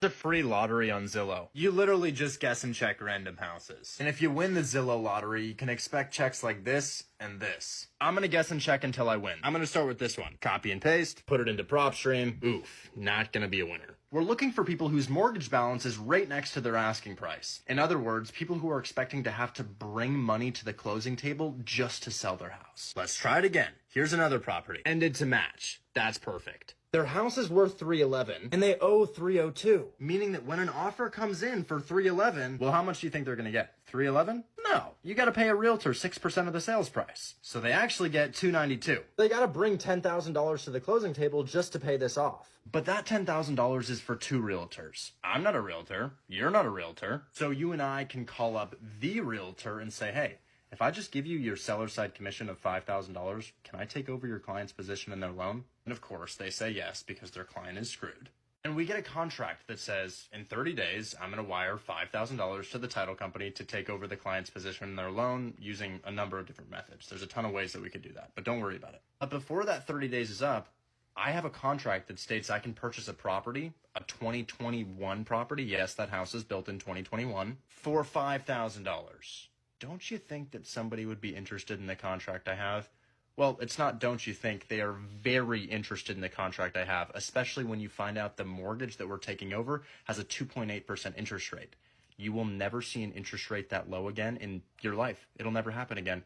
The free lottery on Zillow. You literally just guess and check random houses. And if you win the Zillow lottery, you can expect checks like this and this. I'm gonna guess and check until I win. I'm gonna start with this one. Copy and paste, put it into PropStream. Oof, not gonna be a winner. We're looking for people whose mortgage balance is right next to their asking price. In other words, people who are expecting to have to bring money to the closing table just to sell their house. Let's try it again. Here's another property. Ended to match. That's perfect. Their house is worth $311 and they owe $302, meaning that when an offer comes in for $311, well, how much do you think they're going to get? $311? No, you got to pay a realtor 6% of the sales price. So they actually get $292. They got to bring $10,000 to the closing table just to pay this off. But that $10,000 is for two realtors. I'm not a realtor. You're not a realtor. So you and I can call up the realtor and say, hey, if I just give you your seller side commission of $5,000, can I take over your client's position in their loan? And of course, they say yes because their client is screwed. And we get a contract that says, in 30 days, I'm going to wire $5,000 to the title company to take over the client's position in their loan using a number of different methods. There's a ton of ways that we could do that, but don't worry about it. But before that 30 days is up, I have a contract that states I can purchase a property, a 2021 property. Yes, that house is built in 2021 for $5,000. Don't you think that somebody would be interested in the contract I have? Well, it's not don't you think. They are very interested in the contract I have, especially when you find out the mortgage that we're taking over has a 2.8% interest rate. You will never see an interest rate that low again in your life. It'll never happen again.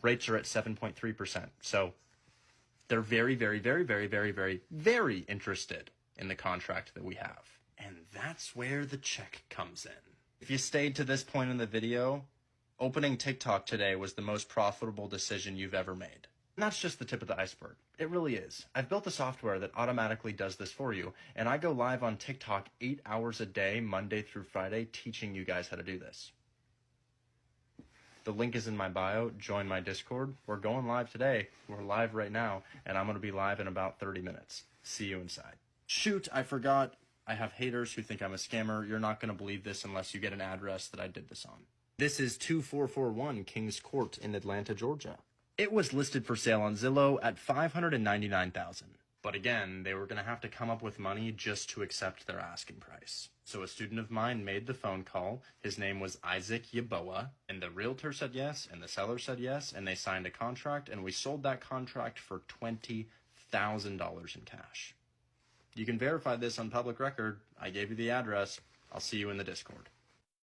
Rates are at 7.3%. So they're very, very, very, very, very, very, very interested in the contract that we have. And that's where the check comes in. If you stayed to this point in the video, opening TikTok today was the most profitable decision you've ever made. And that's just the tip of the iceberg. It really is. I've built a software that automatically does this for you, and I go live on TikTok 8 hours a day, Monday through Friday, teaching you guys how to do this. The link is in my bio. Join my Discord. We're going live today. We're live right now, and I'm going to be live in about 30 minutes. See you inside. Shoot, I forgot. I have haters who think I'm a scammer. You're not going to believe this unless you get an address that I did this on. This is 2441 Kings Court in Atlanta, Georgia. It was listed for sale on Zillow at $599,000. But again, they were going to have to come up with money just to accept their asking price. So a student of mine made the phone call. His name was Isaac Yaboa, and the realtor said yes, and the seller said yes, and they signed a contract, and we sold that contract for $20,000 in cash. You can verify this on public record. I gave you the address. I'll see you in the Discord.